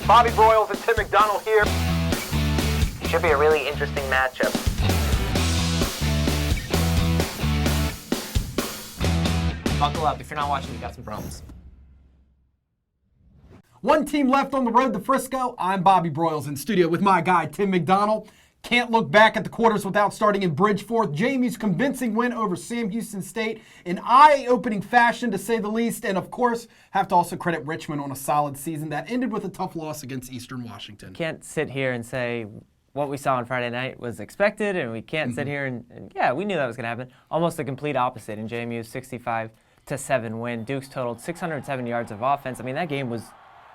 Bobby Broyles and Tim McDonald here. Should be a really interesting matchup. Buckle up. If you're not watching, you got some problems. One team left on the road to Frisco. I'm Bobby Broyles in studio with my guy, Tim McDonald. Can't look back at the quarters without starting in Bridgeforth. JMU's convincing win over Sam Houston State in eye-opening fashion, to say the least. And, of course, have to also credit Richmond on a solid season that ended with a tough loss against Eastern Washington. Can't sit here and say what we saw on Friday night was expected, and we can't sit here and yeah, we knew that was going to happen. Almost the complete opposite in JMU's 65-7 win. Dukes totaled 607 yards of offense. I mean, that game was,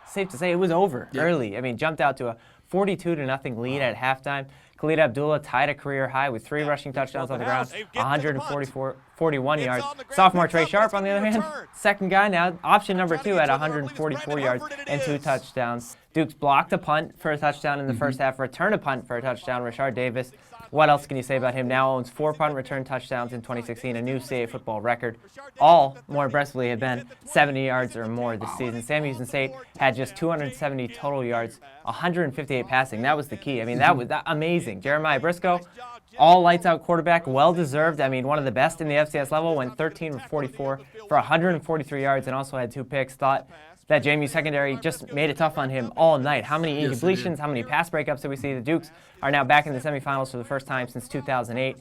safe to say, it was over early. I mean, jumped out to a 42-0 lead at halftime. Khalid Abdullah tied a career high with 3 rushing touchdowns on the ground, 141 yards. Sophomore Trey Sharp, on the other hand, second guy now, option number 2 at 144 yards and 2 touchdowns. Dukes blocked a punt for a touchdown in the first half, returned a punt for a touchdown. Rashard Davis, what else can you say about him? Now owns 4 punt return touchdowns in 2016, a new CAA football record. All, more impressively, have been 70 yards or more this season. Sam Houston State had just 270 total yards, 158 passing. That was the key. I mean, that was amazing. Jeremiah Briscoe, all lights-out quarterback, well-deserved. I mean, one of the best in the FCS level, went 13 of 44 for 143 yards and also had 2 picks. Thought that JMU secondary just made it tough on him all night. How many incompletions, how many pass breakups did we see? The Dukes are now back in the semifinals for the first time since 2008.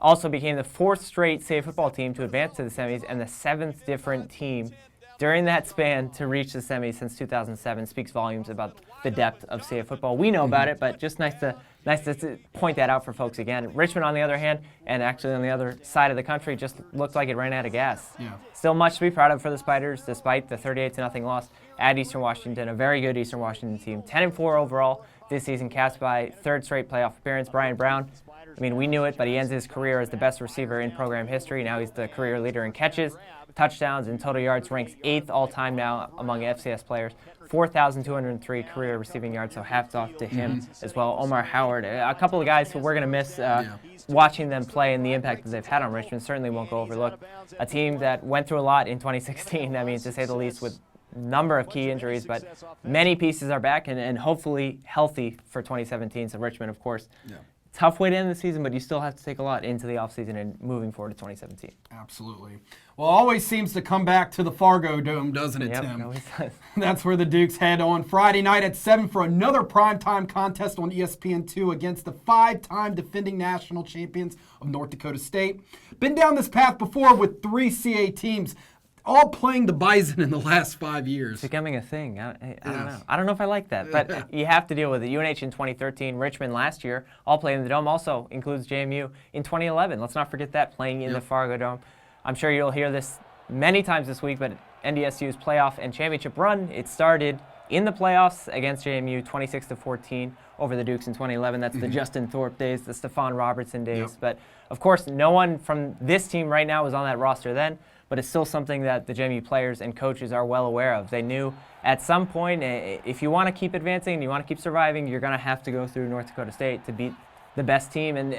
Also became the 4th straight CAA football team to advance to the semis and the 7th different team during that span to reach the semis since 2007. Speaks volumes about the depth of CAA football. We know about it, but just nice to point that out for folks again. Richmond, on the other hand, and actually on the other side of the country, just looked like it ran out of gas. Yeah. Still much to be proud of for the Spiders, despite the 38-0 loss at Eastern Washington. A very good Eastern Washington team. 10-4 overall this season, cast by 3rd straight playoff appearance. Brian Brown, I mean, we knew it, but he ends his career as the best receiver in program history. Now he's the career leader in catches, touchdowns, and total yards. Ranks 8th all-time now among FCS players. 4,203 career receiving yards, so hats off to him as well. Omar Howard, a couple of guys who we're going to miss watching them play, and the impact that they've had on Richmond certainly won't go overlooked. A team that went through a lot in 2016, I mean, to say the least, with number of key injuries, but many pieces are back and hopefully healthy for 2017. So Richmond, of course, tough way to end the season, but you still have to take a lot into the offseason and moving forward to 2017. Absolutely. Well, it always seems to come back to the Fargo Dome, doesn't it, Tim? It always does. That's where the Dukes head on Friday night at 7 for another primetime contest on ESPN2 against the 5-time defending national champions of North Dakota State. Been down this path before with 3 CA teams, all playing the Bison in the last 5 years. It's becoming a thing. I don't know. I don't know if I like that, but you have to deal with it. UNH in 2013, Richmond last year, all playing in the Dome. Also includes JMU in 2011. Let's not forget that, playing in the Fargo Dome. I'm sure you'll hear this many times this week, but NDSU's playoff and championship run, it started in the playoffs against JMU 26-14 over the Dukes in 2011. That's the Justin Thorpe days, the Stephon Robertson days. But, of course, no one from this team right now was on that roster then, but it's still something that the JMU players and coaches are well aware of. They knew at some point, if you want to keep advancing and you want to keep surviving, you're going to have to go through North Dakota State to beat the best team and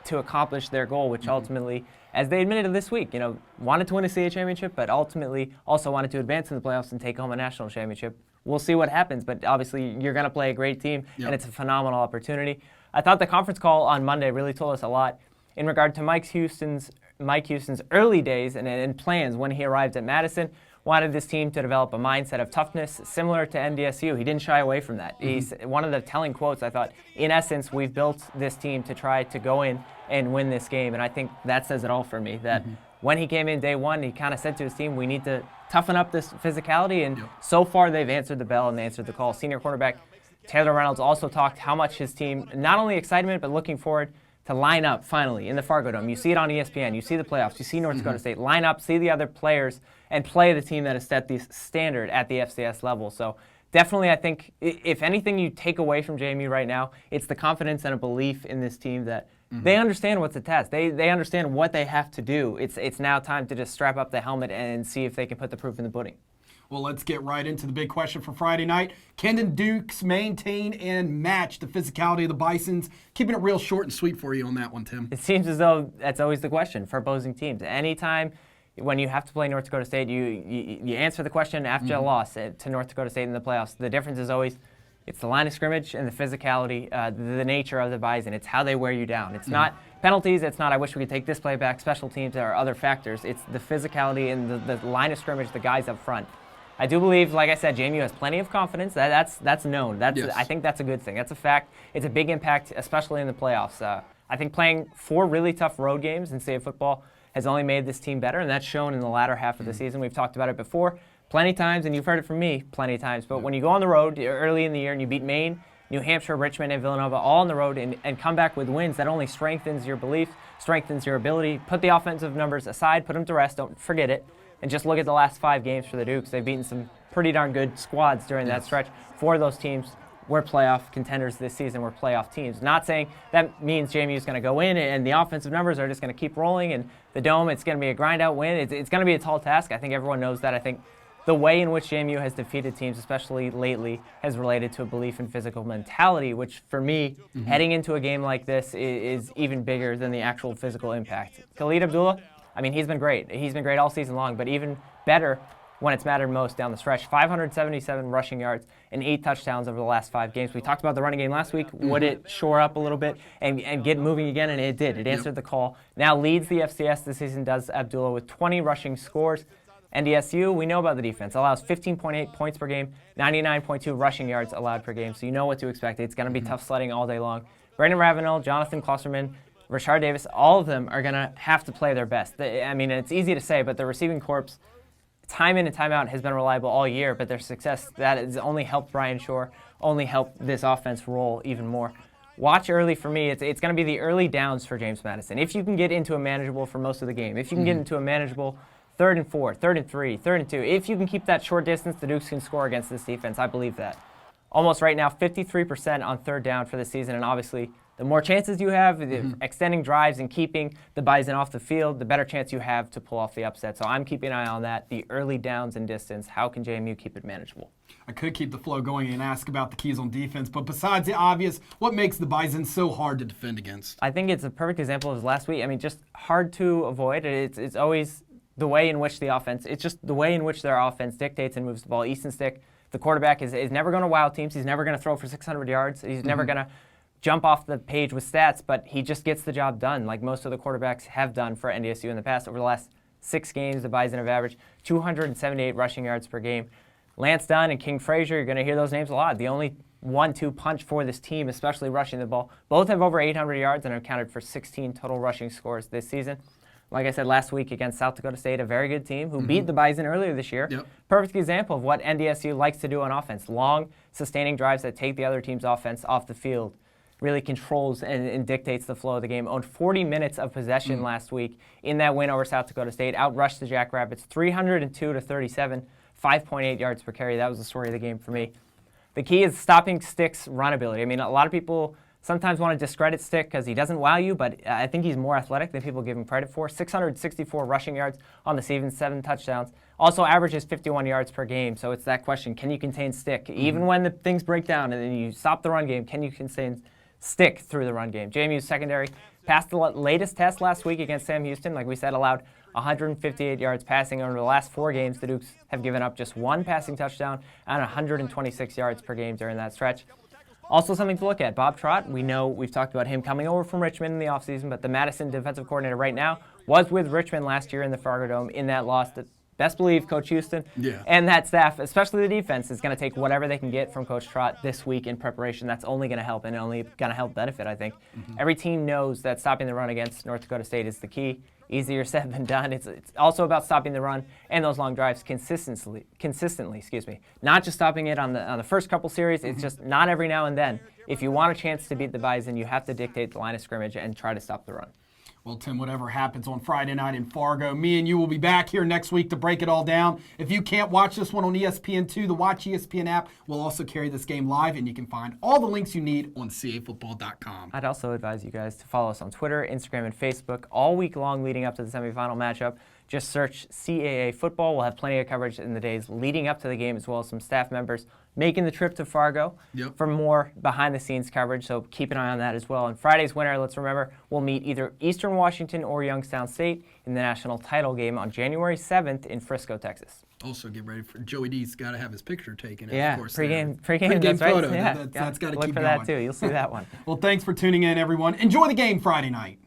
to accomplish their goal, which ultimately, as they admitted this week, wanted to win a CA championship, but ultimately also wanted to advance in the playoffs and take home a national championship. We'll see what happens, but obviously you're going to play a great team, and it's a phenomenal opportunity. I thought the conference call on Monday really told us a lot in regard to Mike Houston's early days and plans when he arrived at Madison. Wanted this team to develop a mindset of toughness similar to NDSU. He didn't shy away from that. He's one of the telling quotes, I thought, in essence, we've built this team to try to go in and win this game. And I think that says it all for me, that when he came in day one, he kind of said to his team, we need to toughen up this physicality. And so far, they've answered the bell and they answered the call. Senior quarterback Taylor Reynolds also talked how much his team, not only excitement, but looking forward to line up finally in the Fargo Dome. You see it on ESPN. You see the playoffs. You see North Dakota State. Line up, see the other players, and play the team that has set the standard at the FCS level. So definitely, I think, if anything you take away from JMU right now, it's the confidence and a belief in this team that they understand what's at test. They understand what they have to do. It's now time to just strap up the helmet and see if they can put the proof in the pudding. Well, let's get right into the big question for Friday night. Can the Dukes maintain and match the physicality of the Bisons? Keeping it real short and sweet for you on that one, Tim. It seems as though that's always the question for opposing teams. Anytime when you have to play North Dakota State, you answer the question after a loss to North Dakota State in the playoffs. The difference is always, It's the line of scrimmage and the physicality, the nature of the Bison. It's how they wear you down. It's not penalties. It's not, I wish we could take this play back, special teams, or other factors. It's the physicality and the line of scrimmage, the guys up front. I do believe, like I said, JMU has plenty of confidence. That's known. I think that's a good thing. That's a fact. It's a big impact, especially in the playoffs. I think playing 4 really tough road games in state football has only made this team better, and that's shown in the latter half of the season. We've talked about it before plenty times, and you've heard it from me plenty of times. But when you go on the road early in the year and you beat Maine, New Hampshire, Richmond, and Villanova all on the road and come back with wins, that only strengthens your belief, strengthens your ability. Put the offensive numbers aside, put them to rest, don't forget it, and just look at the last 5 games for the Dukes. They've beaten some pretty darn good squads during that stretch. 4 of those teams were playoff contenders this season, were playoff teams. Not saying that means JMU is going to go in and the offensive numbers are just going to keep rolling, and the Dome, it's going to be a grind-out win. It's going to be a tall task. I think everyone knows that. I think the way in which JMU has defeated teams, especially lately, has related to a belief in physical mentality, which for me, heading into a game like this is even bigger than the actual physical impact. Khalid Abdullah, I mean, he's been great. He's been great all season long, but even better when it's mattered most down the stretch. 577 rushing yards and 8 touchdowns over the last 5 games. We talked about the running game last week. Would it shore up a little bit and get moving again? And it did. It answered the call. Now leads the FCS this season, does Abdullah, with 20 rushing scores. NDSU, we know about the defense. Allows 15.8 points per game, 99.2 rushing yards allowed per game. So you know what to expect. It's going to be tough sledding all day long. Brandon Ravenel, Jonathan Klosterman, Rashard Davis, all of them are going to have to play their best. I mean, it's easy to say, but the receiving corps, time in and time out, has been reliable all year, but their success, that has only helped Brian Shore, only helped this offense roll even more. Watch early for me. It's going to be the early downs for James Madison. If you can get into a manageable for most of the game, if you can get into a manageable 3rd and 4, 3rd and 3, 3rd and 2, if you can keep that short distance, the Dukes can score against this defense. I believe that. Almost right now, 53% on 3rd down for the season, and obviously the more chances you have, extending drives and keeping the Bison off the field, the better chance you have to pull off the upset. So I'm keeping an eye on that, the early downs and distance. How can JMU keep it manageable? I could keep the flow going and ask about the keys on defense, but besides the obvious, what makes the Bison so hard to defend against? I think it's a perfect example of last week. I mean, just hard to avoid. It's always the way in which the offense, it's just the way in which their offense dictates and moves the ball. Easton Stick, the quarterback, is never going to wow teams. He's never going to throw for 600 yards. He's never going to jump off the page with stats, but he just gets the job done like most of the quarterbacks have done for NDSU in the past. Over the last 6 games, the Bison have averaged 278 rushing yards per game. Lance Dunn and King Frazier, you're going to hear those names a lot. The only 1-2 punch for this team, especially rushing the ball. Both have over 800 yards and have accounted for 16 total rushing scores this season. Like I said last week against South Dakota State, a very good team who beat the Bison earlier this year. Perfect example of what NDSU likes to do on offense. Long, sustaining drives that take the other team's offense off the field. Really controls and dictates the flow of the game. Owned 40 minutes of possession last week in that win over South Dakota State. Outrushed the Jackrabbits 302 to 37, 5.8 yards per carry. That was the story of the game for me. The key is stopping Stick's run ability. I mean, a lot of people sometimes want to discredit Stick because he doesn't wow you, but I think he's more athletic than people give him credit for. 664 rushing yards on the season, 7 touchdowns. Also averages 51 yards per game, so it's that question. Can you contain Stick? Even when the things break down and then you stop the run game, can you contain Stick through the run game? JMU's secondary passed the latest test last week against Sam Houston. Like we said, allowed 158 yards passing. Over the last 4 games, the Dukes have given up just 1 passing touchdown and 126 yards per game during that stretch. Also something to look at, Bob Trott. We know we've talked about him coming over from Richmond in the offseason, but the Madison defensive coordinator right now was with Richmond last year in the Fargo Dome in that loss. Best believe Coach Houston and that staff, especially the defense, is going to take whatever they can get from Coach Trott this week in preparation. That's only going to help and only going to help benefit, I think. Every team knows that stopping the run against North Dakota State is the key. Easier said than done. It's also about stopping the run and those long drives consistently. Not just stopping it on the first couple series. It's just not every now and then. If you want a chance to beat the Bison, you have to dictate the line of scrimmage and try to stop the run. Well, Tim, whatever happens on Friday night in Fargo, me and you will be back here next week to break it all down. If you can't watch this one on ESPN2, the Watch ESPN app will also carry this game live, and you can find all the links you need on cafootball.com. I'd also advise you guys to follow us on Twitter, Instagram, and Facebook all week long leading up to the semifinal matchup. Just search CAA Football. We'll have plenty of coverage in the days leading up to the game, as well as some staff members making the trip to Fargo for more behind-the-scenes coverage, so keep an eye on that as well. And Friday's winner, let's remember, will meet either Eastern Washington or Youngstown State in the national title game on January 7th in Frisco, Texas. Also, get ready for Joey D's got to have his picture taken. Yeah, of course, pregame, Pregame that's right. photo. Yeah, That's got to look keep for going. that too. You'll see that one. Well, thanks for tuning in, everyone. Enjoy the game Friday night.